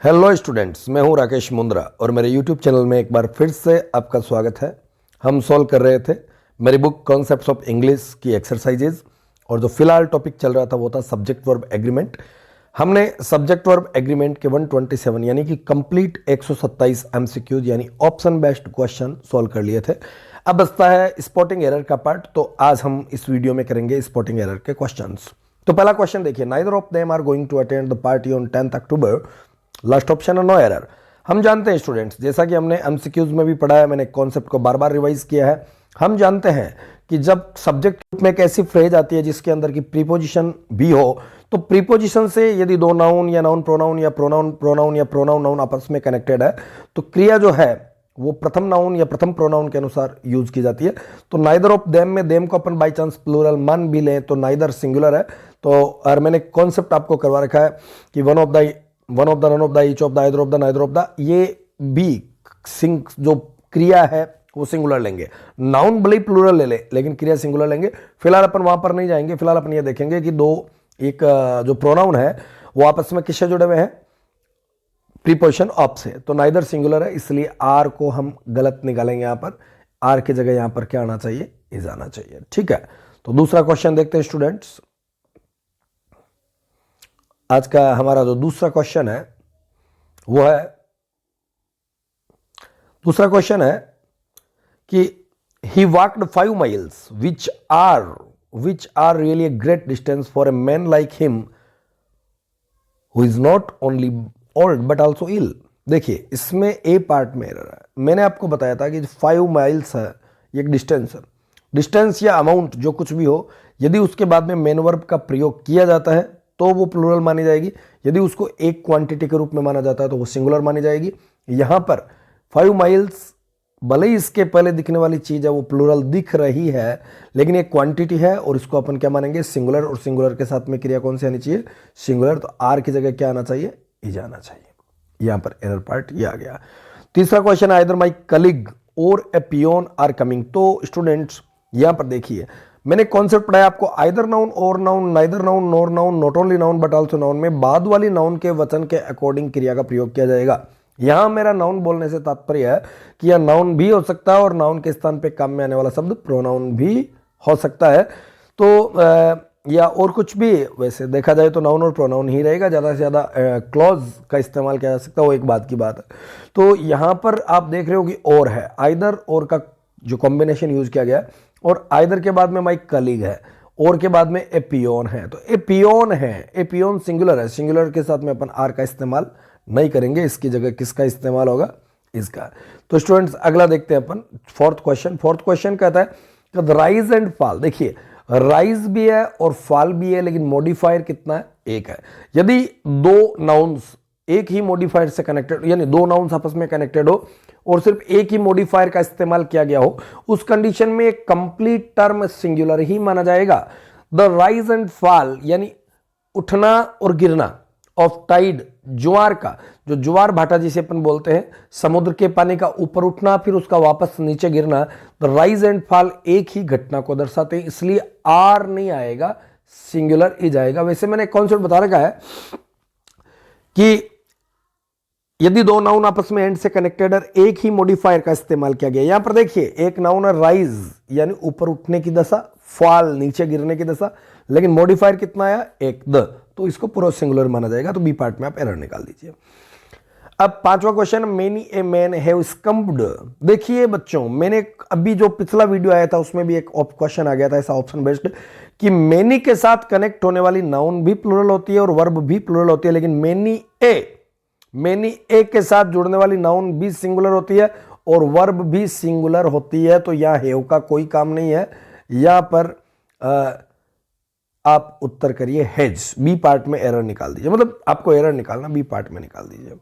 Hello students, मैं हूं राकेश मुंद्रा और मेरे यूट्यूब चैनल में एक बार फिर से आपका स्वागत है। हम सॉल्व कर रहे थे मेरी बुक कॉन्सेप्ट्स ऑफ इंग्लिश की एक्सरसाइजेज और जो फिलहाल टॉपिक चल रहा था वो था सब्जेक्ट वर्ब एग्रीमेंट। हमने सब्जेक्ट वर्ब एग्रीमेंट के 127 यानी कि कंप्लीट 127 एमसीक्यूज यानी ऑप्शन बेस्ड क्वेश्चन सॉल्व कर लिए थे। अब बचता है स्पॉटिंग एरर का पार्ट, तो आज हम इस वीडियो में करेंगे स्पॉटिंग एरर के क्वेश्चंस। तो पहला क्वेश्चन देखिए, neither of them are going to attend the party on 10th October. Last option है नो एरर। हम जानते हैं स्टूडेंट्स, जैसा कि हमने एमसीक्यूज में भी पढ़ा है, मैंने कॉन्सेप्ट को बार बार रिवाइज किया है। हम जानते हैं कि जब सब्जेक्ट में एक ऐसी फ्रेज आती है जिसके अंदर की प्रीपोजिशन भी हो, तो प्रीपोजिशन से यदि दो नाउन या नाउन प्रोनाउन या प्रोनाउन प्रोनाउन या प्रोनाउन नाउन आपस में कनेक्टेड है तो क्रिया जो है वो प्रथम नाउन या प्रथम प्रोनाउन के अनुसार यूज की जाती है। तो नाइदर ऑफ देम में देम को अपन बाई चांस प्लूरल मान भी लें तो नाइदर सिंगुलर है। तो और मैंने कॉन्सेप्ट आपको करवा रखा है कि one of the, none of the, each of the, either of the, neither of the, ये भी जो क्रिया है वो सिंगुलर लेंगे। नाउन भले प्लूरल ले ले लेकिन क्रिया सिंगुलर लेंगे। फिलहाल अपन वहां पर नहीं जाएंगे, फिलहाल अपन ये देखेंगे कि एक जो प्रोनाउन है वो आपस में किससे जुड़े हुए हैं, प्रीपोजिशन ऑफ से। तो नाइदर सिंगुलर है, इसलिए आर को हम गलत निकालेंगे। यहां पर आर की जगह यहां पर क्या आना चाहिए, इज आना चाहिए। ठीक है, तो दूसरा क्वेश्चन देखते हैं स्टूडेंट्स। आज का हमारा जो दूसरा क्वेश्चन है वो है, दूसरा क्वेश्चन है कि he walked 5 miles which are really a great distance for a man like him who is not only old but also ill। देखिए इसमें ए पार्ट में एरर है। मैंने आपको बताया था कि 5 miles है, ये एक डिस्टेंस है। डिस्टेंस या अमाउंट जो कुछ भी हो, यदि उसके बाद में मेन वर्ब का प्रयोग किया जाता है तो वो प्लूरल मानी जाएगी। यदि उसको एक क्वांटिटी के रूप में माना जाता है तो वो सिंगुलर मानी जाएगी। यहां पर 5 miles भले ही इसके पहले दिखने वाली चीज है वो प्लूरल दिख रही है, लेकिन एक क्वांटिटी है और इसको अपन क्या मानेंगे, सिंगुलर। और सिंगुलर के साथ में क्रिया कौन सी आनी चाहिए, सिंगुलर। तो आर की जगह क्या आना चाहिए, इज आना चाहिए। यहां पर एरर पार्ट ये आ गया। तीसरा क्वेश्चन, आइदर माई कलीग और ए पियोन आर कमिंग। तो स्टूडेंट्स यहां पर देखिए, मैंने कॉन्सेप्ट पढ़ाया आपको, आइदर नाउन और noun, neither noun NOR noun, not only noun but also known में बाद वाली नाउन के वचन के अकॉर्डिंग क्रिया का प्रयोग किया जाएगा। यहां मेरा नाउन बोलने से तात्पर्य है कि यह नाउन भी हो सकता है और नाउन के स्थान पे काम में आने वाला शब्द प्रोनाउन भी हो सकता है। तो या और कुछ भी, वैसे देखा जाए तो नाउन और प्रोनाउन ही रहेगा। ज़्यादा से ज़्यादा क्लॉज का इस्तेमाल किया जा सकता है, वो एक बात की बात है। तो यहाँ पर आप देख रहे हो कि और है, आइदर और का जो कॉम्बिनेशन यूज किया गया, और आइदर के बाद में माई कलीग है और के बाद में ए पियोन है। तो ए पियोन है, ए पियोन सिंगुलर है, सिंगुलर के साथ में अपन आर का इस्तेमाल नहीं करेंगे, इसकी जगह किसका इस्तेमाल होगा, इसका। तो स्टूडेंट्स अगला देखते हैं अपन, फोर्थ क्वेश्चन। फोर्थ क्वेश्चन कहता है राइज एंड फॉल। देखिए राइज भी है और फॉल भी है, लेकिन मॉडिफायर कितना है, एक है। यदि दो नाउन्स एक ही मॉडिफायर से कनेक्टेड, यानी दो नाउन्स आपस में कनेक्टेड हो और सिर्फ एक ही मॉडिफायर का इस्तेमाल किया गया हो, उस कंडीशन में एक कंप्लीट टर्म सिंगुलर ही माना जाएगा। द राइज एंड फॉल यानी उठना और गिरना ऑफ टाइड, ज्वार का, जो ज्वार भाटा जिसे अपन बोलते हैं, समुद्र के पानी का ऊपर उठना फिर उसका वापस नीचे गिरना, द राइज एंड फॉल एक ही घटना को दर्शाते हैं, इसलिए आर नहीं आएगा, सिंगुलर ही जाएगा। वैसे मैंने कॉन्सेप्ट बता रखा है कि यदि दो नाउन आपस में एंड से कनेक्टेड है, एक ही मॉडिफायर का इस्तेमाल किया गया। यहां पर देखिए एक नाउन है राइज यानी ऊपर उठने की दशा, फॉल नीचे गिरने की दशा, लेकिन मॉडिफायर कितना आया, एक, द, तो इसको पूरा सिंगुलर माना जाएगा। तो बी पार्ट में आप एरर निकाल दीजिए। अब पांचवा question, many a man have scamped. देखिए बच्चों, मैंने अभी जो पिछला वीडियो आया था उसमें भी एक क्वेश्चन आ गया था ऐसा ऑप्शन बेस्ड, कि मेनी के साथ कनेक्ट होने वाली नाउन भी प्लूरल होती है और वर्ब भी प्लूरल होती है, लेकिन मेनी ए के साथ जुड़ने वाली नाउन भी सिंगुलर होती है और वर्ब भी सिंगुलर होती है। तो यहां हैव का कोई काम नहीं है, यहां पर आप उत्तर करिए हैज। बी पार्ट में एरर निकाल दीजिए, मतलब आपको एरर निकालना, बी पार्ट में निकाल दीजिए।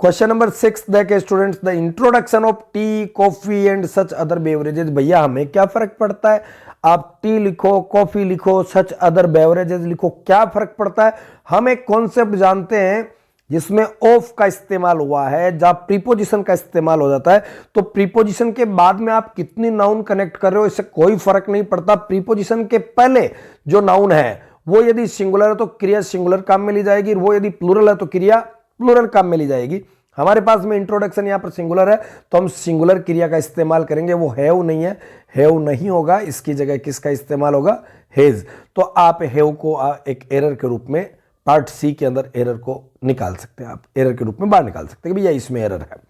क्वेश्चन नंबर 6 देखे students, the introduction of T, coffee and such other beverages. भैया हमें क्या फर्क पड़ता है, आप टी लिखो, कॉफी लिखो, सच अदर बेवरेजेस लिखो, क्या फर्क पड़ता है। हम एक कॉन्सेप्ट जानते हैं जिसमें ऑफ का इस्तेमाल हुआ है, जब प्रीपोजिशन का इस्तेमाल हो जाता है तो प्रीपोजिशन के बाद में आप कितनी नाउन कनेक्ट कर रहे हो इससे कोई फर्क नहीं पड़ता। प्रीपोजिशन के पहले जो नाउन है वो यदि सिंगुलर है तो क्रिया सिंगुलर काम में ली जाएगी, वो यदि प्लूरल है तो क्रिया प्लूरल काम में ली जाएगी। हमारे पास में इंट्रोडक्शन यहाँ पर सिंगुलर है तो हम सिंगुलर क्रिया का इस्तेमाल करेंगे, वो हैव नहीं है, हैव नहीं होगा, इसकी जगह किसका इस्तेमाल होगा, हैज। तो आप हैव को एक एरर के रूप में पार्ट सी के अंदर एरर को निकाल सकते हैं, आप एरर के रूप में बाहर निकाल सकते हैं कि भैया इसमें एरर है।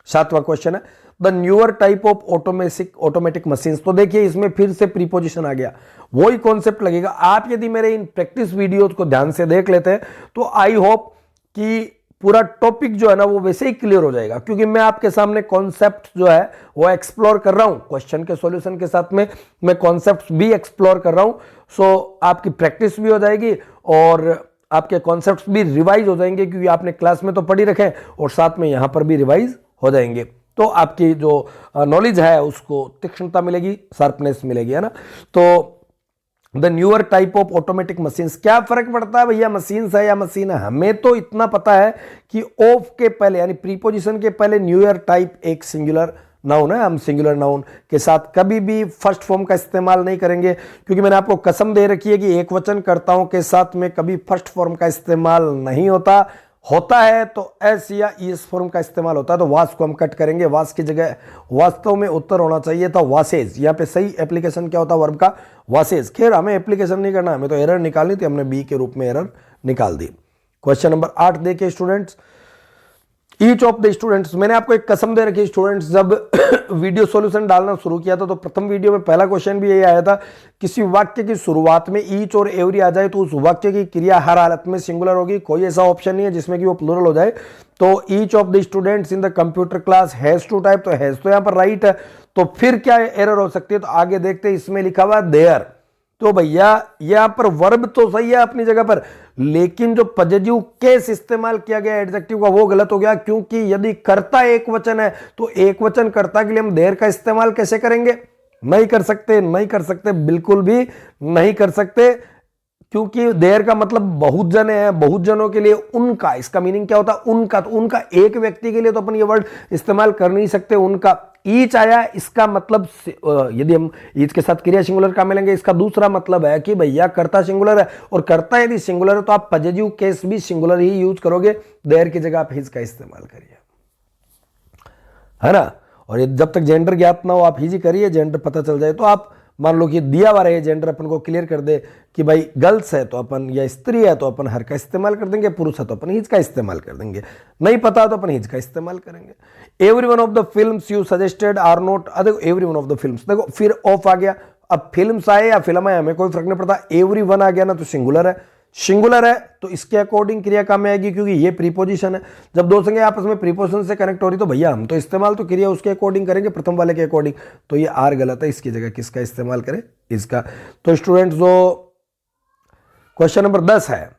7वां क्वेश्चन है the newer type of automatic machines. तो देखिए इसमें फिर से प्रीपोजिशन आ गया, वही कॉन्सेप्ट लगेगा। आप यदि मेरे इन प्रैक्टिस वीडियोज को ध्यान से देख लेते हैं तो आई होप कि पूरा टॉपिक जो है ना वो वैसे ही क्लियर हो जाएगा, क्योंकि मैं आपके सामने कॉन्सेप्ट जो है वो एक्सप्लोर कर रहा हूं, क्वेश्चन के सॉल्यूशन के साथ में मैं कॉन्सेप्ट भी एक्सप्लोर कर रहा हूं। सो आपकी प्रैक्टिस भी हो जाएगी और आपके कॉन्सेप्ट्स भी रिवाइज हो जाएंगे, क्योंकि आपने क्लास में तो पढ़ी रखे हैं और साथ में यहां पर भी रिवाइज हो जाएंगे। तो आपकी जो नॉलेज है उसको तीक्ष्णता मिलेगी, शार्पनेस मिलेगी, है ना। तो the newer type of automatic machines, क्या फर्क पड़ता है भैया मशीन्स है या मशीन है, हमें तो इतना पता है कि ऑफ के पहले यानी प्रीपोजिशन के पहले न्यूअर टाइप एक सिंगुलर नाउन है, हम सिंगुलर नाउन के साथ कभी भी फर्स्ट फॉर्म का इस्तेमाल नहीं करेंगे, क्योंकि मैंने आपको कसम दे रखी है कि एक वचन कर्ताओं के साथ में कभी फर्स्ट फॉर्म का इस्तेमाल नहीं होता, होता है तो एस या ईएस फॉर्म का इस्तेमाल होता है। तो वास को हम कट करेंगे, वास की जगह वास्तव में उत्तर होना चाहिए था वासेज। यहाँ पे सही एप्लीकेशन क्या होता है वर्ब का, वासेज। खैर हमें एप्लीकेशन नहीं करना, हमें तो एरर निकालनी थी, हमने बी के रूप में एरर निकाल दी। क्वेश्चन नंबर 8 देखिए students, each of the students, मैंने आपको एक कसम दे रखी स्टूडेंट्स, जब वीडियो सॉल्यूशन डालना शुरू किया था तो प्रथम वीडियो में पहला क्वेश्चन भी यही आया था, किसी वाक्य की शुरुआत में ईच और एवरी आ जाए तो उस वाक्य की क्रिया हर हालत में सिंगुलर होगी, कोई ऐसा ऑप्शन नहीं है जिसमें कि वो प्लूरल हो जाए। तो each of the students in the computer class has to type, तो हैज तो यहां पर राइट है, तो फिर क्या एरर हो सकती है, तो आगे देखते हैं, इसमें लिखा हुआ देयर। तो भैया यहां पर वर्ब तो सही है अपनी जगह पर, लेकिन जो पॉजिटिव केस इस्तेमाल किया गया एडजेक्टिव का वो गलत हो गया, क्योंकि यदि कर्ता एक वचन है तो एक वचन कर्ता के लिए हम देर का इस्तेमाल कैसे करेंगे, नहीं कर सकते, नहीं कर सकते, बिल्कुल भी नहीं कर सकते, क्योंकि देर का मतलब बहुत जने हैं, बहुत जनों के लिए उनका, इसका मीनिंग क्या होता है उनका, तो उनका एक व्यक्ति के लिए तो अपन ये वर्ड इस्तेमाल कर नहीं सकते, उनका। ईच आया इसका मतलब यदि हम ईच के साथ क्रिया सिंगुलर का मिलेंगे, इसका दूसरा मतलब है कि भैया कर्ता सिंगुलर है, और कर्ता यदि सिंगुलर है तो आप पॉजिटिव केस भी सिंगुलर ही यूज करोगे, देर की जगह आप हिज का इस्तेमाल करिए, है ना। और ये जब तक जेंडर ज्ञात ना हो आप हिज ही करिए, जेंडर पता चल जाए तो आप मान लो कि दिया हुआ रहे जेंडर अपन को क्लियर कर दे कि भाई गर्ल्स है तो अपन, या स्त्री है तो अपन हर का इस्तेमाल कर देंगे, पुरुष है तो अपन हिज का इस्तेमाल कर देंगे, नहीं पता तो अपन हिज का इस्तेमाल करेंगे। Every one of the films you suggested are not, देखो every one of the films, देखो फिर ऑफ आ गया, अब फिल्म्स आए या फिल्म आए हमें कोई फर्क नहीं पड़ता, एवरी वन आ गया ना तो सिंगुलर है, सिंगुलर है तो इसके अकॉर्डिंग क्रिया काम में आएगी, क्योंकि ये प्रीपोजिशन है। जब दो संज्ञा आपस में प्रीपोजिशन से कनेक्ट हो रही तो भैया हम तो इस्तेमाल तो क्रिया उसके अकॉर्डिंग करेंगे, प्रथम वाले के अकॉर्डिंग, तो ये आर गलत है, इसकी जगह किसका इस्तेमाल करें, इसका। तो स्टूडेंट्स जो क्वेश्चन नंबर 10 है,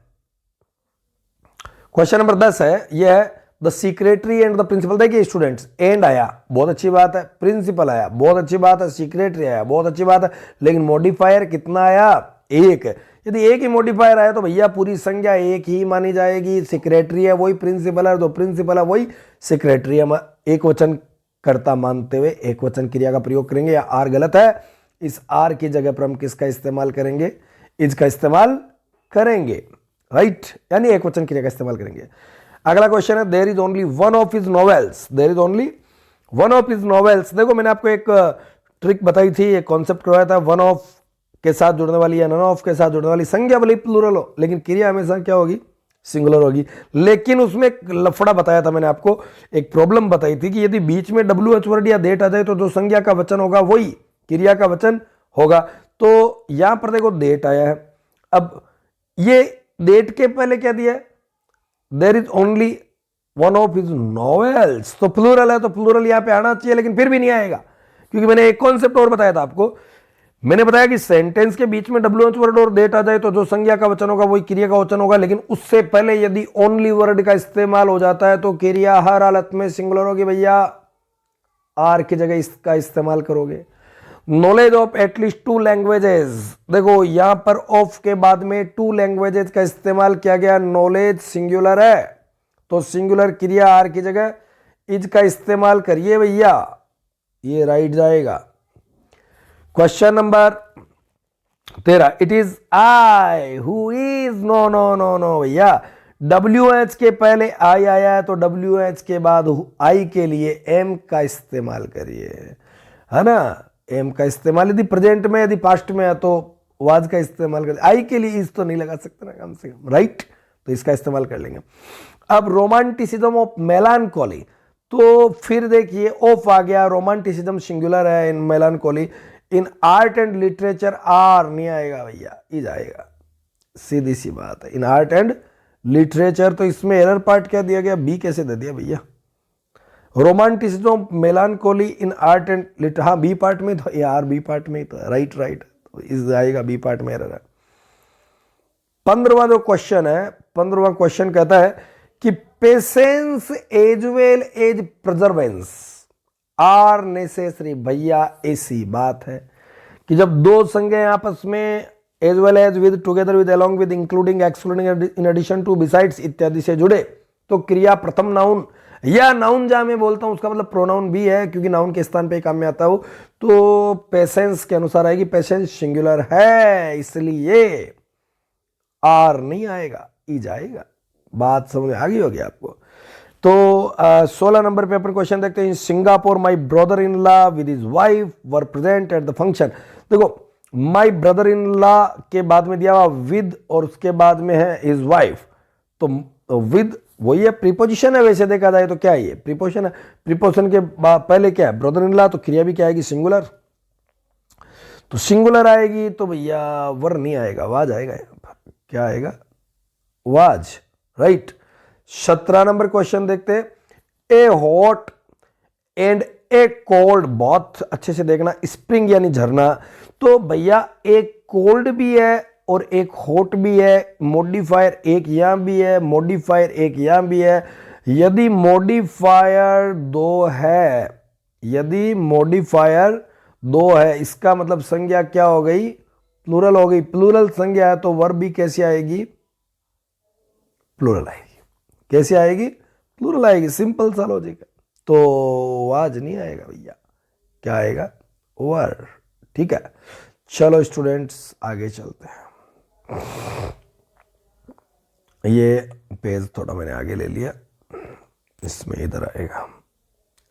क्वेश्चन नंबर 10 है, यह है the secretary and the principal. देखिए स्टूडेंट्स, एंड आया बहुत अच्छी बात है, प्रिंसिपल आया बहुत अच्छी बात है, सेक्रेटरी आया बहुत अच्छी बात है, लेकिन मॉडिफायर कितना आया, एक। यदि एक ही मॉडिफायर आया तो भैया पूरी संज्ञा एक ही मानी जाएगी, सेक्रेटरी है वही प्रिंसिपल है, तो प्रिंसिपल है वही सेक्रेटरी है, एक वचन कर्ता मानते हुए एक वचन क्रिया का प्रयोग करेंगे, या आर गलत है, इस आर की जगह पर हम किसका इस्तेमाल करेंगे, इज का इस्तेमाल करेंगे, राइट, यानी एक वचन क्रिया का इस्तेमाल करेंगे। अगला क्वेश्चन है there is only one of his novels, there is only one of his novels. देखो मैंने आपको एक ट्रिक बताई थी, एक कॉन्सेप्ट करवाया था, वन ऑफ के साथ जुड़ने वाली या नन ऑफ के साथ जुड़ने वाली संज्ञा भले प्लूरल हो लेकिन क्रिया हमेशा क्या होगी, सिंगुलर होगी। लेकिन उसमें एक लफड़ा बताया था मैंने आपको, एक प्रॉब्लम बताई थी कि यदि बीच में WH वर्ड या देट आ जाए तो जो संज्ञा का वचन होगा वही क्रिया का वचन होगा। तो यहां पर देखो देट आया है, अब ये देट के पहले क्या दिया है, there is only one of his novels, तो प्लूरल है तो प्लूरल यहां पे आना चाहिए, लेकिन फिर भी नहीं आएगा, क्योंकि मैंने एक कॉन्सेप्ट और बताया था आपको, मैंने बताया कि सेंटेंस के बीच में WH वर्ड और देट आ जाए तो जो संज्ञा का वचन होगा वही क्रिया का वचन होगा, लेकिन उससे पहले यदि ओनली वर्ड का इस्तेमाल हो जाता है तो क्रिया हर हालत में सिंगुलर होगी, भैया आर की जगह इसका इस्तेमाल करोगे। नॉलेज ऑफ एटलीस्ट 2 लैंग्वेजेस, देखो यहां पर ऑफ के बाद में 2 लैंग्वेजेस का इस्तेमाल किया गया, नॉलेज सिंगुलर है तो सिंगुलर क्रिया आर की जगह इज का इस्तेमाल करिए भैया, ये राइट जाएगा। Question number 13, it is I who is, no no no no भैया, WH के पहले आई आया है तो WH के बाद आई के लिए एम का इस्तेमाल करिए, है ना। एम का इस्तेमाल यदि प्रेजेंट में, यदि पास्ट में है तो वाज का इस्तेमाल करिए। आई के लिए इज तो नहीं लगा सकते ना कम से कम, राइट। तो इसका इस्तेमाल कर लेंगे। अब रोमांटिसिज्म ऑफ मेलानकोली, तो फिर देखिए ऑफ आ गया, रोमांटिसिज्म सिंगुलर है in melancholy. In art and literature are नहीं आएगा भैया, इज आएगा, सीधी सी बात है। इन आर्ट एंड लिटरेचर, तो इसमें एरर पार्ट क्या दिया गया, बी कैसे दे दिया भैया। Romanticism of मेलानकोली in art and litter, हाँ बी पार्ट में तो यार, बी पार्ट में तो राइट राइट, तो इस आएगा, बी पार्ट में एरर है। 15वां जो क्वेश्चन है, 15वां क्वेश्चन कहता है कि patience as well as perseverance are necessary. भैया ऐसी बात है कि जब दो संज्ञाएं आपस में as well as, with, together with, along with, including, excluding, in addition to, besides इत्यादि से जुड़े तो क्रिया प्रथम नाउन या नाउन जहां मैं बोलता हूं उसका मतलब प्रोनाउन भी है, क्योंकि नाउन के स्थान पे काम में आता हो, तो पेशेंस के अनुसार आएगी। पेशेंस सिंगुलर है इसलिए आर नहीं आएगा, ई जाएगा। बात समझ आ गई होगी आपको। तो 16 नंबर पे अपन क्वेश्चन देखते हैं। In Singapore my brother in law with his wife were present at the function. देखो माई ब्रदर इन लॉ के बाद में दिया हुआ विद और उसके बाद में है हिज वाइफ, तो विद वही है, प्रीपोजिशन है वैसे देखा जाए तो। क्या है ये, प्रीपोजिशन है। प्रीपोजिशन के पहले क्या है, ब्रदर इन लॉ, तो क्रिया भी क्या आएगी, सिंगुलर। तो सिंगुलर आएगी तो भैया वर नहीं आएगा, वाज आएगा। क्या आएगा, वाज, राइट। 17 नंबर क्वेश्चन देखते हैं। ए हॉट एंड ए कोल्ड, बहुत अच्छे से देखना, स्प्रिंग यानी झरना, तो भैया एक कोल्ड भी है और एक हॉट भी है। मॉडिफायर एक यहां भी है, मॉडिफायर एक यहां भी है। यदि मॉडिफायर दो है, यदि मॉडिफायर दो है, इसका मतलब संज्ञा क्या हो गई, प्लूरल हो गई। प्लूरल संज्ञा है तो वर्ब भी कैसी आएगी, प्लूरल आएगी। कैसे आएगी, प्लूरल आएगी, सिंपल सा लॉजिक है। तो आज नहीं आएगा भैया, क्या आएगा, वर। ठीक है, चलो स्टूडेंट्स आगे चलते हैं। ये पेज थोड़ा मैंने आगे ले लिया, इसमें इधर आएगा।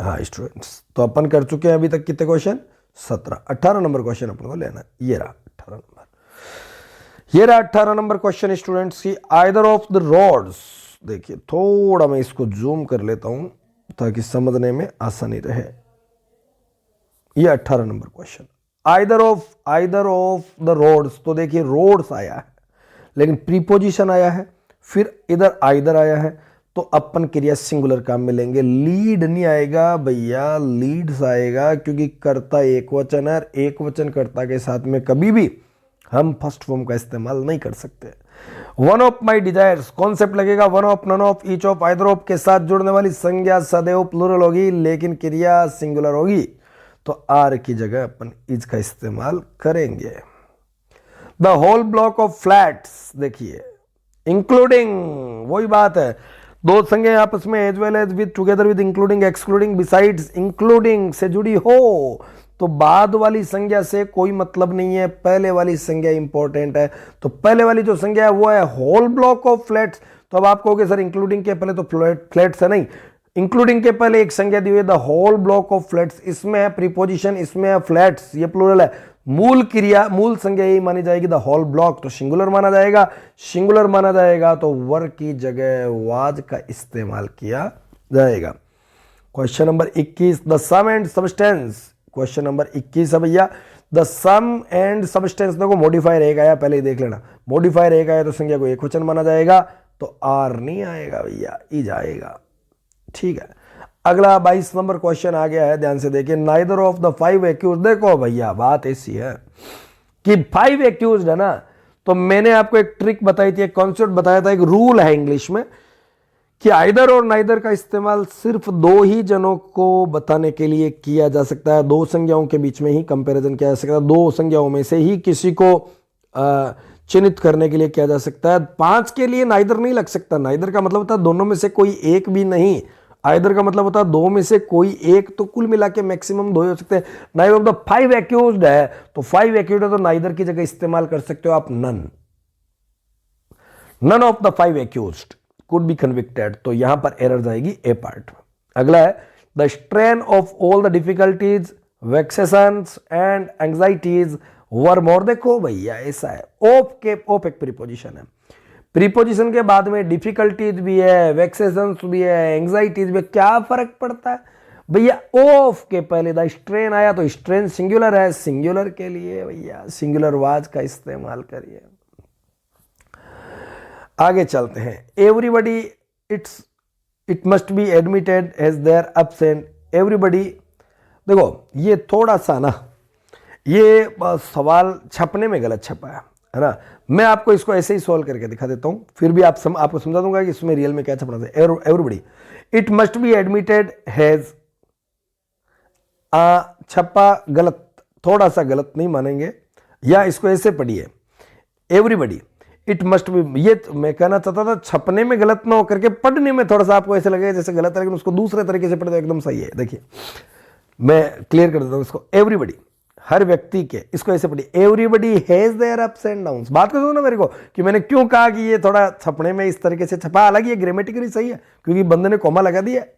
हाँ स्टूडेंट्स, तो अपन कर चुके हैं अभी तक कितने क्वेश्चन, 17। 18 नंबर क्वेश्चन अपन को लेना, ये रहा 18 नंबर। ये रहा 18 नंबर क्वेश्चन स्टूडेंट्स की। आइदर ऑफ द रोड्स, देखिए थोड़ा मैं इसको जूम कर लेता हूं ताकि समझने में आसानी रहे। ये 18 number question, either of the roads, तो देखिए रोड्स आया है लेकिन प्रीपोजिशन आया है, फिर इधर आइदर आया है, तो अपन क्रिया सिंगुलर काम में लेंगे। लीड नहीं आएगा भैया, लीड्स आएगा, क्योंकि कर्ता एक वचन है, एक वचन कर्ता के साथ में कभी भी हम फर्स्ट फॉर्म का इस्तेमाल नहीं कर सकते। One of my desires concept लगेगा, one of, none of, each of, either of के साथ जुड़ने वाली संज्ञा सदैव प्लूरल होगी लेकिन क्रिया सिंगुलर होगी, तो आर की जगह अपन इज का इस्तेमाल करेंगे। The whole block of flats, देखिए इंक्लूडिंग, वही बात है, दो संज्ञाएं आपस में as well as, with, together with, including, excluding, besides, including से जुड़ी हो तो बाद वाली संज्ञा से कोई मतलब नहीं है, पहले वाली संज्ञा इंपॉर्टेंट है। तो पहले वाली जो संज्ञा है वो है होल ब्लॉक ऑफ फ्लैट्स। तो अब आप कहोगे सर इंक्लूडिंग के पहले तो फ्लैट्स है, नहीं, इंक्लूडिंग के पहले एक संज्ञा दी हुई है the whole block of flats, इसमें है प्रीपोजिशन, इसमें है फ्लैट्स, ये प्लूरल है। मूल क्रिया, मूल संज्ञा यही मानी जाएगी द होल ब्लॉक, तो सिंगुलर माना जाएगा। सिंगुलर माना जाएगा तो वर की जगह वाज का इस्तेमाल किया जाएगा। Question number 21, the sum and substance, question number 21 है भैया। द सम एंड सबस्टेंस, देखो मॉडिफायर एक आया, पहले ही देख लेना, मॉडिफायर एक आया तो संज्ञा को एक वचन माना जाएगा, तो आर नहीं आएगा भैया, ई जाएगा। ठीक है, अगला 22 नंबर क्वेश्चन आ गया है, ध्यान से देखिए। नाइदर ऑफ द 5 एक्यूज, देखो भैया बात ऐसी है कि 5 एक्यूज है ना, तो मैंने आपको एक ट्रिक बताई थी, एक कॉन्सेप्ट बताया था, एक रूल है इंग्लिश में कि आइदर और नाइदर का इस्तेमाल सिर्फ दो ही जनों को बताने के लिए किया जा सकता है, दो संज्ञाओं के बीच में ही कंपैरिजन किया जा सकता है, दो संज्ञाओं में से ही किसी को चिन्हित करने के लिए किया जा सकता है। 5 के लिए नाइदर नहीं लग सकता, नाइदर का मतलब होता है दोनों में से कोई एक भी नहीं, आइदर का मतलब होता है दो में से कोई एक, तो कुल मिला के मैक्सिमम दो ही हो सकते हैं। नाइदर ऑफ द 5 एक्यूज्ड है, तो 5 एक्यूज्ड है तो नाइदर की जगह इस्तेमाल कर सकते हो आप none, none of the 5 accused, could be convicted, तो यहां पर एरर जाएगी ए पार्ट में। अगला है the strain of all the difficulties vexations and anxieties were more. देखो भैया ऐसा है, ऑफ एक प्रीपोजिशन है, प्रीपोजिशन के बाद में डिफिकल्टीज भी है, वेक्सेशंस भी है, एंग्जाइटीज भी है, क्या फर्क पड़ता है भैया? ऑफ के पहले द स्ट्रेन आया तो स्ट्रेन सिंगुलर है, सिंगुलर के लिए भैया सिंगुलर वाज का इस्तेमाल करिए। आगे चलते हैं, everybody it must be admitted as their ups and everybody. देखो ये थोड़ा सा ना ये सवाल छपने में गलत छपा है ना, मैं आपको इसको ऐसे ही सॉल्व करके दिखा देता हूं, फिर भी आपको समझा दूंगा कि इसमें रियल में क्या छपना चाहिए। Everybody it must be admitted has, छप्पा गलत, थोड़ा सा गलत नहीं मानेंगे, या इसको ऐसे पढ़िए एवरीबडी इट मस्ट बी। ये मैं कहना चाहता था छपने में गलत ना हो करके पढ़ने में थोड़ा सा आपको ऐसे लगेगा जैसे गलत है, लेकिन उसको दूसरे तरीके से पढ़े तो एकदम सही है। देखिए मैं क्लियर कर देता हूं इसको, एवरीबडी हर व्यक्ति के, इसको ऐसे पढ़िए everybody has their ups and downs. बात कर दो ना मेरे को कि मैंने क्यों कहा कि ये थोड़ा छपने में इस तरीके से छपा, हालांकि ये ग्रामेटिकली सही है क्योंकि बंदे ने कोमा लगा दिया है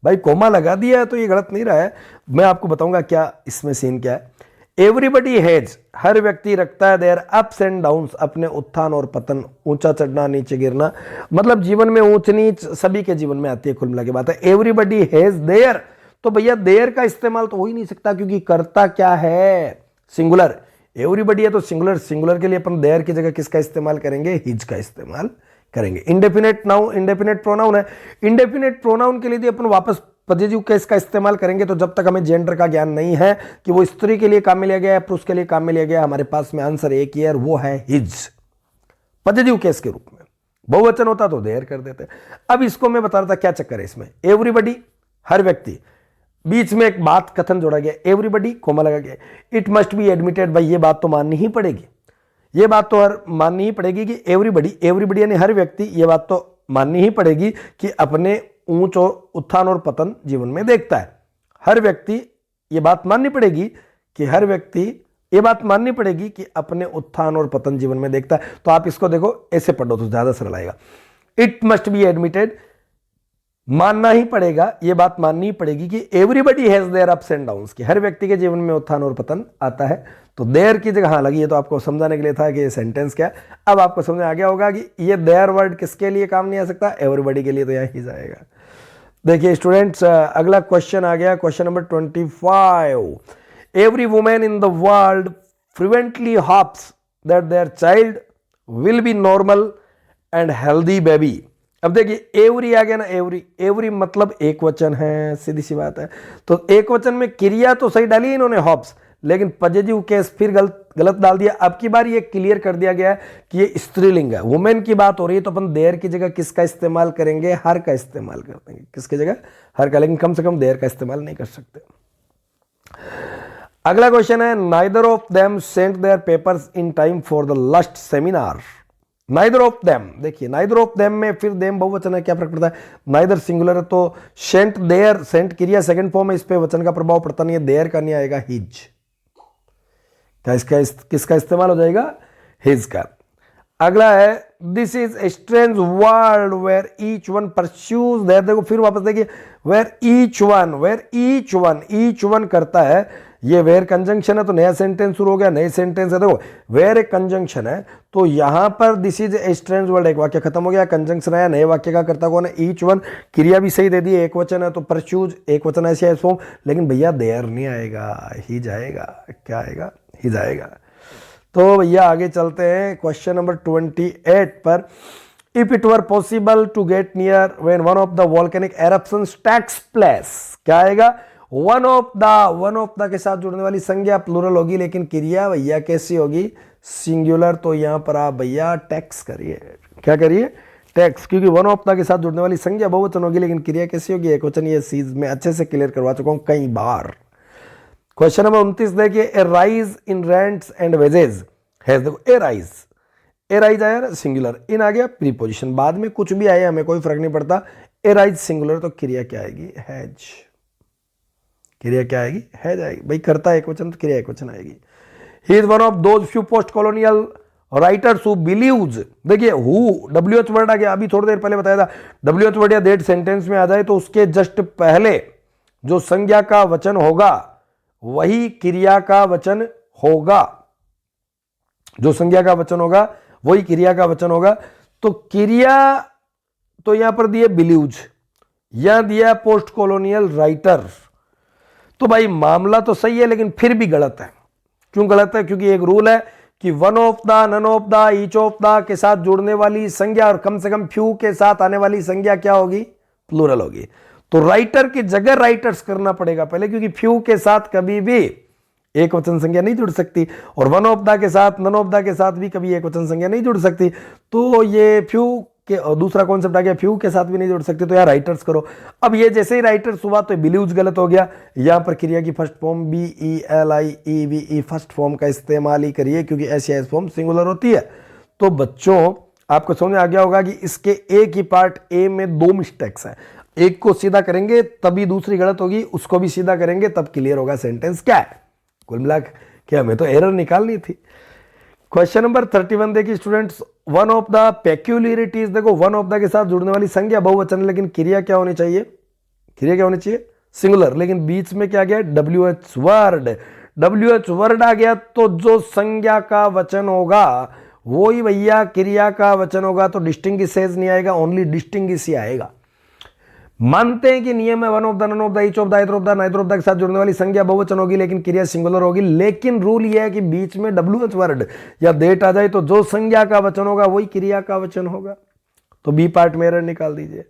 भाई, कोमा लगा दिया है तो ये गलत नहीं रहा है। मैं आपको बताऊंगा क्या इसमें सीन क्या है। एवरीबडी हैज, हर व्यक्ति रखता है देयर अप्स एंड डाउन्स, अपने उत्थान और पतन, ऊंचा चढ़ना नीचे गिरना, मतलब जीवन में ऊंच नीच सभी के जीवन में आती है, कुल मिला के बात है। एवरीबडी हैज देयर, तो भैया देयर का इस्तेमाल तो हो ही नहीं सकता क्योंकि करता क्या है, सिंगुलर। एवरीबडी है तो सिंगुलर, सिंगुलर के लिए अपन देयर की जगह किसका इस्तेमाल करेंगे? हिज का इस्तेमाल करेंगे। इंडेफिनेट नाउन, इंडेफिनेट प्रोनाउन है, इंडेफिनेट प्रोनाउन के लिए अपन वापस पजेसिव केस का इस्तेमाल करेंगे, तो जब तक हमें जेंडर का ज्ञान नहीं है कि वो स्त्री के लिए काम में लिया गया है पुरुष के लिए काम में लिया गया, हमारे पास में आंसर एक ही है, वो है हिज, पजेसिव केस के रूप में। बहुवचन होता तो देयर कर देते। अब इसको मैं बता रहा था क्या चक्कर है इसमें, एवरीबडी हर व्यक्ति, बीच में एक बात कथन जोड़ा गया, एवरीबडी कोमा लगा गया, इट मस्ट बी एडमिटेड, भाई ये बात तो माननी ही पड़ेगी, ये बात तो हर माननी ही पड़ेगी कि एवरीबडी, एवरीबडी यानी हर व्यक्ति, ये बात तो माननी ही पड़ेगी कि अपने ऊंच और उत्थान और पतन जीवन में देखता है। हर व्यक्ति, ये बात माननी पड़ेगी कि हर व्यक्ति, ये बात माननी पड़ेगी कि अपने उत्थान और पतन जीवन में देखता है। तो आप इसको देखो ऐसे पढ़ो तो ज्यादा सरल आएगा। इट मस्ट बी एडमिटेड, मानना ही पड़ेगा, ये बात माननी ही पड़ेगी कि everybody has their ups and downs, कि हर व्यक्ति के जीवन में उत्थान और पतन आता है। तो देयर की जगह, हाँ लगी, ये तो आपको समझाने के लिए था कि ये सेंटेंस क्या है। अब आपको समझ में आ गया होगा कि ये देयर वर्ड किसके लिए काम नहीं आ सकता, एवरीबडी के लिए, तो यहाँ ही जाएगा। देखिए स्टूडेंट्स, अगला क्वेश्चन आ गया, question number 25। Every women in the world frequently hopes that their child will be normal and healthy baby. अब देखिए एवरी आ गया ना, एवरी, एवरी मतलब एक वचन है, सीधी सी बात है। तो एक वचन में क्रिया तो सही डाली इन्होंने होप्स, लेकिन पॉजिटिव केस फिर गलत डाल दिया। अब की बार ये क्लियर कर दिया गया है कि ये स्त्रीलिंग है, वुमेन की बात हो रही है, तो अपन देयर की जगह किसका इस्तेमाल करेंगे? हर का इस्तेमाल कर देंगे। किसकी जगह? हर का, लेकिन कम से कम देयर का इस्तेमाल नहीं कर सकते। अगला क्वेश्चन है, neither of them sent their papers in time for the last seminar. Neither of them, देखिए नाइदर ऑफ देम में फिर देम बहुवचन है, क्या फर्क पड़ता है? नाइदर सिंगुलर है तो सेंट देयर, सेंट क्रिया सेकंड फॉर्म है, इस पे वचन का प्रभाव पड़ता नहीं है, देयर का नहीं आएगा, हिज का, इसका किसका इस्तेमाल हो जाएगा? हिज का। अगला है, this is a strange world where each one pursues their, देखो फिर वापस देखिए, where each one, where each one, each one करता है, ये वेयर कंजंक्शन है तो नया सेंटेंस शुरू हो गया, नए सेंटेंस है। देखो वेयर एक कंजंक्शन है तो यहां पर this is a strange world, एक वाक्य खत्म हो गया, कंजंक्शन आया, नए वाक्य का कर्ता कौन है? Each one. क्रिया भी सही दे दी, एक वचन है तो परस्यूज एक वचन ऐसे है फॉर्म, लेकिन भैया देयर नहीं आएगा, ही जाएगा। क्या आएगा? ही जाएगा। तो भैया आगे चलते हैं क्वेश्चन नंबर 28 पर। If it were possible to get near when one of the volcanic eruptions takes place, क्या आएगा? वन ऑफ द के साथ जुड़ने वाली संज्ञा प्लूरल होगी, लेकिन क्रिया भैया कैसी होगी? सिंगुलर। तो यहां पर आप भैया टेक्स करिए, क्या करिए? टेक्स, क्योंकि वन ऑफ द के साथ जुड़ने वाली संज्ञा बहुवचन होगी, लेकिन क्रिया कैसी होगी? एक वचन। ये चीज मैं अच्छे से क्लियर करवा चुका हूं कई बार। क्वेश्चन नंबर 29 देखिए, a rise in rents and wages has, देखो ए राइज आया ना सिंगुलर, इन आ गया प्रीपोजिशन, बाद में कुछ भी आया हमें कोई फर्क नहीं पड़ता। ए राइज सिंगुलर तो क्रिया क्या आएगी? हैज। क्रिया क्या आएगी? हैज आएगी। भाई करता एक वचन तो क्रिया एक वचन आएगी। ही is one of those few post colonial writers who believes, देखिए हु WH वर्ड आ गया, अभी थोड़ी देर पहले बताया था WH वर्ड या दैट सेंटेंस में आ जाए तो उसके जस्ट पहले जो संज्ञा का वचन होगा वही क्रिया का वचन होगा, जो संज्ञा का वचन होगा वही क्रिया का वचन होगा। तो क्रिया तो यहां पर दिए बिलीव्स, यहां दिया पोस्ट कॉलोनियल राइटर। तो भाई मामला तो सही है लेकिन फिर भी गलत है। क्यों गलत है? क्योंकि एक रूल है कि one of the, none of the, each of the के साथ जुड़ने वाली संज्ञा और कम से कम फ्यू के साथ आने वाली संज्ञा क्या होगी? प्लूरल होगी। तो राइटर की जगह राइटर्स करना पड़ेगा पहले, क्योंकि फ्यू के साथ कभी भी एक वचन संज्ञा नहीं जुड़ सकती और वन ऑफ द के साथ, नन ऑफ द के साथ भी कभी एक वचन संज्ञा नहीं जुड़ सकती। तो ये फ्यू के, और दूसरा कॉन्सेप्ट आ गया फ्यू के साथ भी नहीं जुड़ सकती, तो यार राइटर्स करो। अब ये जैसे ही राइटर्स हुआ तो बिलीव्स गलत हो गया। यहां पर क्रिया की first form BELIEVE first form का इस्तेमाल ही करिए, क्योंकि ऐसी फॉर्म सिंगुलर होती है। तो बच्चों आपको समझ में आ गया होगा कि इसके एक ही पार्ट ए में दो मिस्टेक्स हैं। एक को सीधा करेंगे तभी दूसरी गलत होगी, उसको भी सीधा करेंगे तब क्लियर होगा सेंटेंस क्या है। कुल मिला के हमें तो एरर निकालनी थी। क्वेश्चन नंबर 31 देखिए स्टूडेंट्स, वन ऑफ द पेक्यूलियरिटीज, देखो वन ऑफ द के साथ जुड़ने वाली संज्ञा बहुवचन, लेकिन क्रिया क्या होनी चाहिए? क्रिया क्या होनी चाहिए? सिंगुलर। लेकिन बीच में क्या गया? WH word. WH वर्ड आ गया तो जो संज्ञा का वचन होगा वो ही भैया क्रिया का वचन होगा। तो डिस्टिंग्विशेस नहीं आएगा, ओनली डिस्टिंग्विश ही आएगा। मानते हैं कि नियम है one of the, none of the, each of the, either of the, neither of the के साथ जुड़ने वाली संज्ञा बहुवचन होगी लेकिन क्रिया सिंगुलर होगी। लेकिन रूल यह है कि बीच में WH वर्ड या देट आ जाए तो जो संज्ञा का वचन होगा वही क्रिया का वचन होगा। तो बी पार्ट में एरर निकाल दीजिए।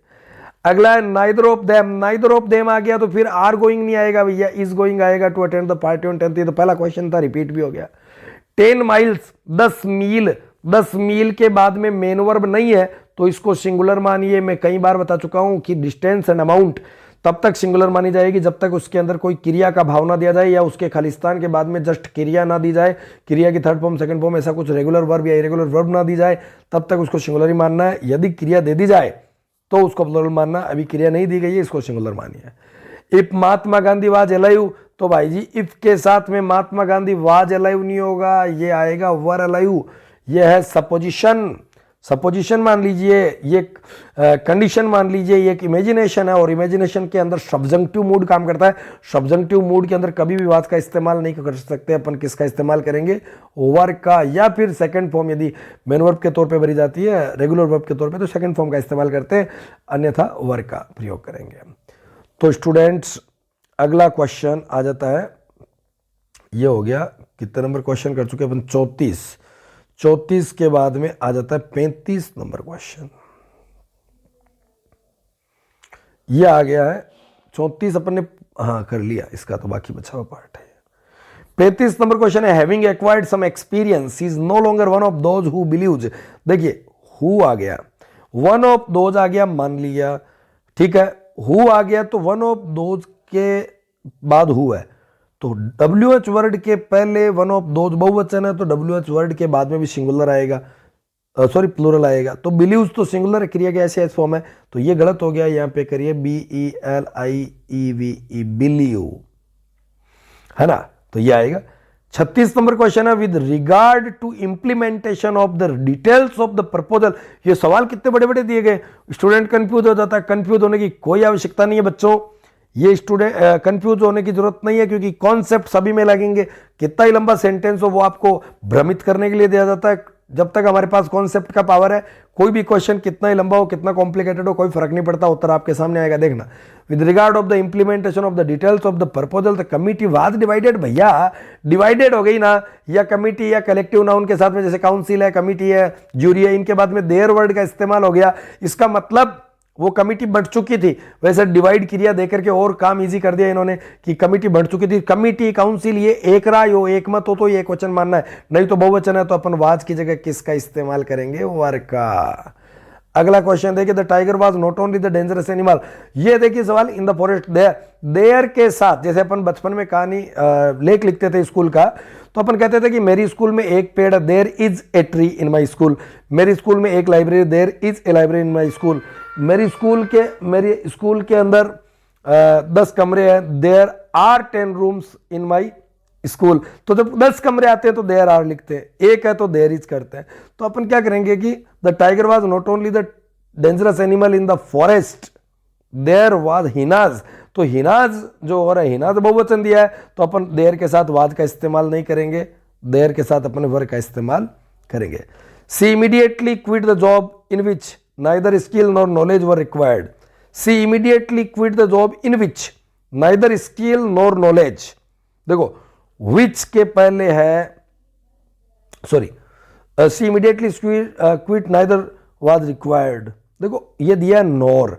अगला है neither of them. Neither of them आ गया तो फिर आर गोइंग नहीं आएगा भैया, इज गोइंग आएगा to attend the party on 10th। तो पहला क्वेश्चन था, रिपीट भी हो गया। 10 माइल्स, 10 मील, 10 मील के बाद में मेन वर्ब नहीं है तो इसको सिंगुलर मानिए। मैं कई बार बता चुका हूं कि डिस्टेंस एंड अमाउंट तब तक सिंगुलर मानी जाएगी जब तक उसके अंदर कोई क्रिया का भाव ना दिया जाए या उसके खालिस्तान के बाद में जस्ट क्रिया ना दी जाए, क्रिया की थर्ड फॉर्म, सेकंड फॉर्म, ऐसा कुछ रेगुलर वर्ब या इरेगुलर वर्ब ना दी जाए, तब तक उसको सिंगुलर ही मानना है। यदि क्रिया दे दी जाए तो उसको प्लूरल मानना। अभी क्रिया नहीं दी गई है, इसको सिंगुलर मानिए। If Mahatma Gandhi was alive, तो भाई जी इफ के साथ में महात्मा गांधी वाज अलाइव नहीं होगा, ये आएगा वर अलाइव। ये है सपोजिशन। सपोजिशन मान लीजिए, ये कंडीशन मान लीजिए, ये एक इमेजिनेशन है और इमेजिनेशन के अंदर सब्जंक्टिव मूड काम करता है। सब्जंक्टिव मूड के अंदर कभी भी वाज का इस्तेमाल नहीं कर सकते अपन। किसका इस्तेमाल करेंगे? वर का, या फिर सेकंड फॉर्म यदि मेन वर्ब के तौर पे भरी जाती है, रेगुलर वर्ब के तौर पे, तो सेकंड फॉर्म का इस्तेमाल करते हैं, अन्यथा वर का प्रयोग करेंगे। तो स्टूडेंट्स अगला क्वेश्चन आ जाता है, ये हो गया कितने नंबर क्वेश्चन कर चुके अपन? 34 के बाद में आ जाता है 35 नंबर क्वेश्चन। ये आ गया है 34 अपन ने हाँ कर लिया, इसका तो बाकी बचा हुआ पार्ट है। 35 नंबर क्वेश्चन है, having acquired some experience is no longer one of those who believes. देखिए हु आ गया, वन ऑफ दोज आ गया, मान लिया, ठीक है। हु आ गया तो वन ऑफ दोज के बाद हु है, तो WH वर्ड के पहले वन ऑफ दोज बहुवचन है तो WH वर्ड के बाद में भी सिंगुलर आएगा, सॉरी प्लूरल आएगा। तो बिलीव्स तो सिंगुलर क्रिया के ऐसे फॉर्म है, तो ये गलत हो गया। यहां पे करिए BELIEVE बिलीव, है ना, तो ये आएगा। 36 नंबर क्वेश्चन है, with regard to implementation of the details of the proposal. ये सवाल कितने बड़े बड़े दिए गए, स्टूडेंट कंफ्यूज हो जाता है। कंफ्यूज होने की कोई आवश्यकता नहीं है बच्चों, ये स्टूडेंट कंफ्यूज होने की जरूरत नहीं है, क्योंकि कॉन्सेप्ट सभी में लगेंगे। कितना ही लंबा सेंटेंस हो वो आपको भ्रमित करने के लिए दिया जाता है। जब तक हमारे पास कॉन्सेप्ट का पावर है, कोई भी क्वेश्चन कितना ही लंबा हो, कितना कॉम्प्लिकेटेड हो, कोई फर्क नहीं पड़ता, उत्तर आपके सामने आएगा। देखना, with regard of the implementation of the details of the proposal the committee was divided. भैया डिवाइडेड हो गई ना, या कमिटी या कलेक्टिव नाउन के साथ में, जैसे काउंसिल है, कमिटी है, ज्यूरी है, इनके बाद में देयर वर्ड का इस्तेमाल हो गया। इसका मतलब वो कमिटी बढ़ चुकी थी। वैसे डिवाइड क्रिया देकर के और काम इजी कर दिया इन्होंने कि कमिटी बढ़ चुकी थी। कमिटी, काउंसिल, ये एक राय हो, एक मत हो तो ये एक वचन मानना है, नहीं तो बहुवचन है तो अपन वाज की जगह किसका इस्तेमाल करेंगे? वर का। अगला क्वेश्चन देखिए, the tiger was not only the dangerous animal. ये देखिए सवाल, इन द फॉरेस्ट देयर के साथ, जैसे अपन बचपन में कहानी लेख लिखते थे स्कूल का, तो अपन कहते थे कि मेरी स्कूल में एक पेड़, there is a tree in my school. मेरी स्कूल में एक library, there is a library in my school. मेरे स्कूल के अंदर 10 कमरे हैं, there are 10 rooms in my school, तो जब 10 कमरे आते हैं तो देयर आर लिखते हैं, एक है तो देयर इज करते हैं। तो अपन क्या करेंगे कि the tiger was not only the dangerous animal in the forest, there was hyenas. तो हिनाज जो हो रहा है, हिनाज बहुवचन दिया है, तो अपन देयर के साथ वाज का इस्तेमाल नहीं करेंगे, देयर के साथ अपन वर का इस्तेमाल करेंगे। She immediately quit the job in which neither skill nor knowledge were required. She immediately quit the job in which neither skill nor knowledge. देखो विच के पहले है, sorry, she immediately quit neither was required. देखो ये दिया nor,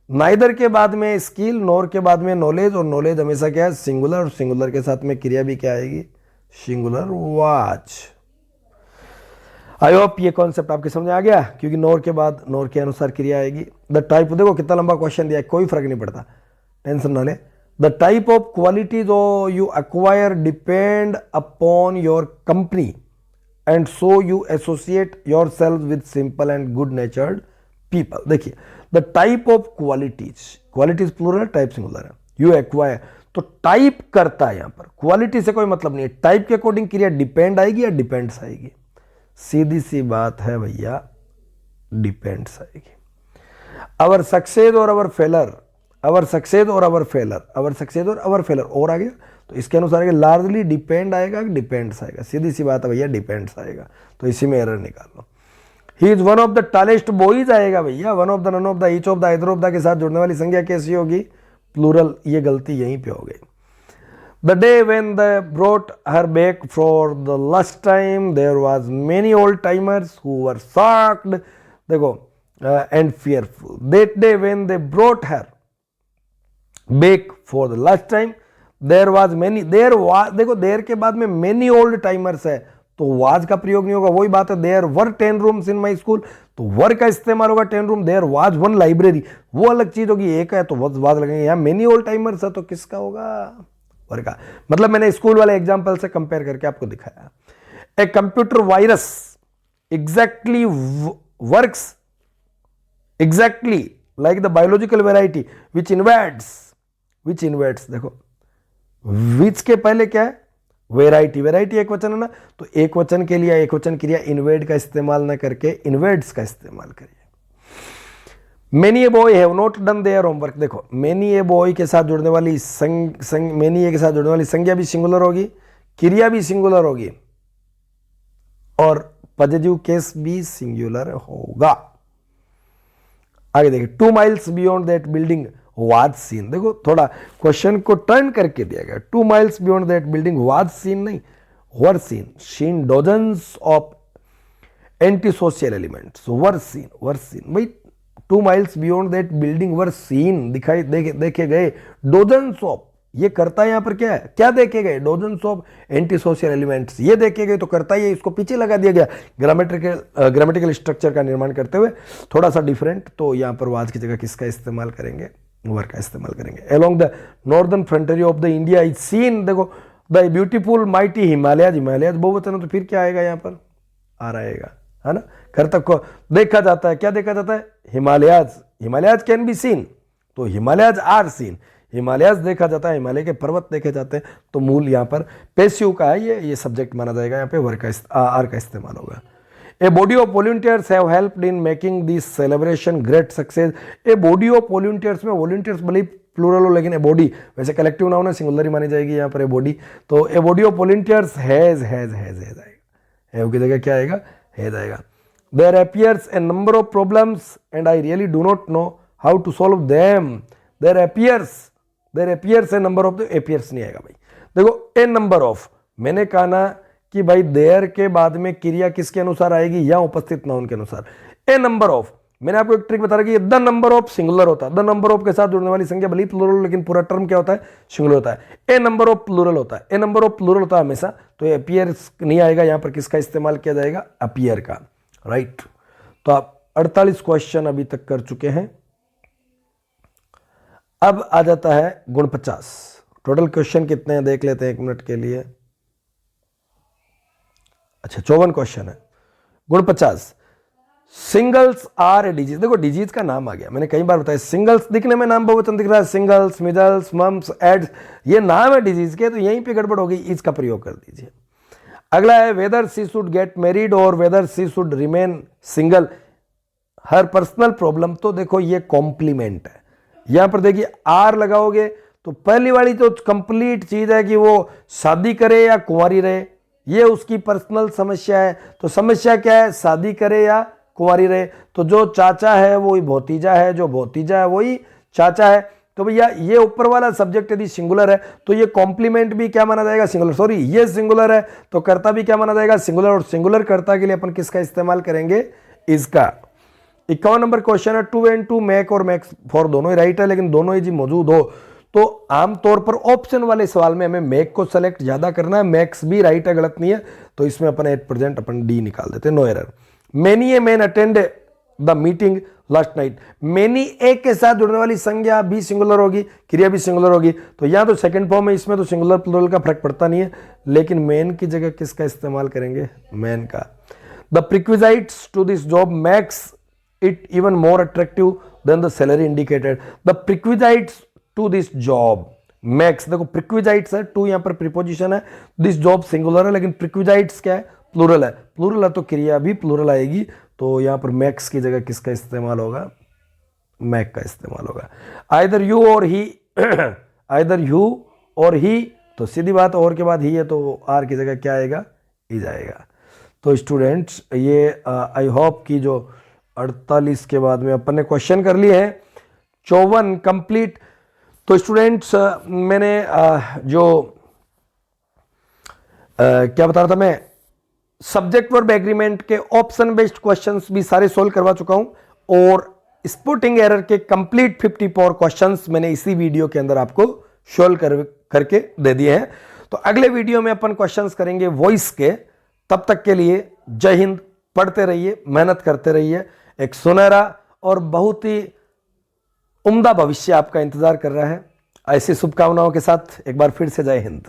neither के बाद में स्किल, नॉर के बाद में नॉलेज, और नॉलेज हमेशा क्या है, सिंगुलर, और सिंगुलर के साथ में क्रिया भी क्या आएगी, सिंगुलर वाज। आई होप ये कॉन्सेप्ट आपके समझ आ गया, क्योंकि नॉर के बाद नॉर के अनुसार क्रिया आएगी। द टाइप, देखो कितना लंबा क्वेश्चन दिया है, कोई फर्क नहीं पड़ता, टेंशन ना ले। The type of qualities you acquire depend upon your company and so you associate yourself with simple and good natured people. देखिए the type of qualities, qualities plural, type singular है, you acquire, तो type करता है यहां पर, quality से कोई मतलब नहीं है। टाइप के अकॉर्डिंग क्रिया डिपेंड आएगी या डिपेंड्स आएगी, सीधी सी बात है भैया, डिपेंड्स आएगी। अवर सक्सेस और अवर फेलर, अवर सक्सेस और अवर फेलर, अवर सक्सेस और अवर फेलर, और आ गया तो इसके अनुसार लार्जली डिपेंड आएगा कि डिपेंड्स आएगा, सीधी सी बात है भैया, डिपेंड्स आएगा, तो इसी में एरर निकाल लो। He is one of the tallest boys आएगा भैया, one of the, none of the, each of the, either of the के साथ जुड़ने वाली संज्ञा कैसी होगी, प्लूरल, ये गलती यहीं पे हो गई। The day when they brought her back for the last time, there was many old timers who were shocked, देखो, and fearful. That day when they brought her back for the last time, there was many, there was, देखो there के बाद में many old timers है, तो was का प्रयोग नहीं होगा, वही बात है, there were 10 rooms in my school, तो were का इस्तेमाल होगा 10 room, there was one library, वो अलग चीज होगी, एक है तो was लगेंगे, यहाँ many old timers है तो किसका होगा, का। मतलब मैंने स्कूल वाले एग्जांपल से कंपेयर करके आपको दिखाया। A computer virus exactly works exactly like the biological variety which invades, देखो विच के पहले क्या है, वेराइटी, वेराइटी एक वचन है ना, तो एक वचन के लिए एक वचन क्रिया इन्वेड का इस्तेमाल ना करके इन्वेड्स का इस्तेमाल करिए। Many a boy have not done their homework, देखो मेनी ए बॉय के साथ जुड़ने वाली मेनी ए के साथ जुड़ने वाली संज्ञा भी सिंगुलर होगी, क्रिया भी सिंगुलर होगी, और पॉजिटिव केस भी सिंगुलर होगा। आगे देखिए, 2 miles beyond that building was scene, देखो थोड़ा क्वेश्चन को टर्न करके दिया गया, 2 miles beyond that building was seen नहीं, were seen, seen dozens of anti social elements, were seen भाई, 2 miles beyond that building were seen, दिखाई देखे गए, डोजन्स ऑफ, ये करता है यहां पर क्या है, क्या देखे गए, dozens of anti social elements, ये देखे गए तो करता ही है, इसको पीछे लगा दिया गया ग्रामेटिकल स्ट्रक्चर का निर्माण करते हुए, थोड़ा सा डिफरेंट, तो यहां पर वाज की जगह किसका इस्तेमाल करेंगे, वर का इस्तेमाल करेंगे। Along the northern frontier of the India is seen, देखो the beautiful mighty Himalayas, Himalayas बहुवचन तो फिर क्या आएगा यहां पर, आ रहेगा, है ना, करतब को देखा जाता है, क्या देखा जाता है, Himalayas, Himalayas can be seen, तो हिमालयाज आर सीन, हिमालयाज देखा जाता है, हिमालय के पर्वत देखे जाते हैं, तो मूल यहाँ पर पैसिव का है, ये सब्जेक्ट माना जाएगा, यहाँ पे वर का आर का इस्तेमाल होगा। A body of volunteers have helped in making this celebration great success, a body of volunteers में वॉलंटियर्स भले प्लूरल हो, लेकिन ए बॉडी वैसे कलेक्टिव नाउन है, सिंगुलर ही मानी जाएगी यहाँ पर ए बॉडी, तो a body of volunteers has आएगा, हैव की जगह क्या आएगा, हैज आएगा। There appears a number of problems and I really do not know how to solve them. There appears a number of, appears नहीं आएगा भाई, देखो a number of, मैंने कहा ना कि भाई there के बाद में क्रिया किसके अनुसार आएगी, या उपस्थित नाउन के अनुसार, a number of, मैंने आपको एक ट्रिक बता रहा कि द नंबर ऑफ सिंगुलर होता है, द नंबर ऑफ के साथ जुड़ने वाली संख्या भले प्लूरल, लेकिन पूरा टर्म क्या होता है, सिंगुलर होता है। ए नंबर ऑफ प्लूरल होता है, ए नंबर ऑफ प्लूरल होता है हमेशा, तो ये अपीयर्स नहीं आएगा, यहां पर किसका इस्तेमाल किया जाएगा, अपीयर का, राइट। तो आप 48 क्वेश्चन अभी तक कर चुके हैं, अब आ जाता है गुण 50। टोटल क्वेश्चन कितने हैं देख लेते हैं 1 मिनट के लिए, अच्छा 54 क्वेश्चन है। गुण 50, सिंगल्स आर ए डिजीज। देखो डिजीज का नाम आ गया, मैंने कई बार बताया, सिंगल्स दिखने में नाम बहुवचन दिख रहा है, सिंगल्स, मिजल्स, मम्स, एड्स, ये नाम है डिजीज के, तो यहीं पे गड़बड़ हो गई, इसका प्रयोग कर दीजिए। अगला है whether she should get married or whether she should remain single, her personal problem. तो देखो ये कॉम्प्लीमेंट है, यहां पर देखिए आर लगाओगे तो पहली वाली तो कंप्लीट चीज है कि वो शादी करे या कुंवारी रहे, ये उसकी पर्सनल समस्या है। तो समस्या क्या है, शादी करे या कुंवारी रहे। तो जो चाचा है वही भतीजा है, जो भतीजा है वही चाचा है। तो भैया ये ऊपर वाला सब्जेक्ट यदि सिंगुलर है तो ये कॉम्प्लीमेंट भी क्या माना जाएगा, सिंगुलर। सॉरी ये सिंगुलर है तो कर्ता भी क्या माना जाएगा, सिंगुलर। और सिंगुलर कर्ता के लिए अपन किसका इस्तेमाल करेंगे, इसका। 51 नंबर क्वेश्चन है, टू एंड टू मेक और मेक्स फॉर दोनों ही राइट है, लेकिन दोनों ही जी मौजूद हो तो आमतौर पर ऑप्शन वाले सवाल में हमें मेक को सेलेक्ट ज्यादा करना है, मैक्स भी राइट है, गलत नहीं है। तो इसमें अपन एट प्रेजेंट अपन डी निकाल देते हैं, no error. Many a man attend the meeting last night, many a के साथ जुड़ने वाली संज्ञा भी सिंगुलर होगी, क्रिया भी सिंगुलर होगी। तो यहां तो सेकंड फॉर्म है, इसमें तो सिंगुलर प्लूरल का फर्क पड़ता नहीं है, लेकिन मेन की जगह किसका इस्तेमाल करेंगे, मैन का। The prerequisites to this job makes it even more attractive than the salary indicated. The prerequisites to this job makes, देखो प्रिक्विजाइट्स है, टू यहां पर प्रीपोजिशन है, दिस जॉब सिंगुलर है, लेकिन प्रिक्विजाइट्स क्या है, प्लूरल है। प्लूरल है तो क्रिया भी प्लूरल आएगी, तो यहां पर मैक्स की जगह किसका इस्तेमाल होगा, मैक का इस्तेमाल होगा। आइदर यू और ही, आइदर यू और ही, तो सीधी बात और के बाद ही है तो आर की जगह क्या आएगा, इज आएगा। तो स्टूडेंट्स ये आई होप कि जो 48 के बाद में अपन ने क्वेश्चन कर लिए हैं 54 कंप्लीट। तो स्टूडेंट्स मैंने जो क्या बता रहा था मैं, सब्जेक्ट वर्ब एग्रीमेंट के ऑप्शन बेस्ड क्वेश्चंस भी सारे सोल्व करवा चुका हूं, और स्पोर्टिंग एरर के कंप्लीट 54 क्वेश्चंस मैंने इसी वीडियो के अंदर आपको सोल्व करके दे दिए हैं। तो अगले वीडियो में अपन क्वेश्चंस करेंगे वॉइस के। तब तक के लिए जय हिंद, पढ़ते रहिए, मेहनत करते रहिए, एक सुनहरा और बहुत ही उम्दा भविष्य आपका इंतजार कर रहा है। ऐसी शुभकामनाओं के साथ एक बार फिर से जय हिंद।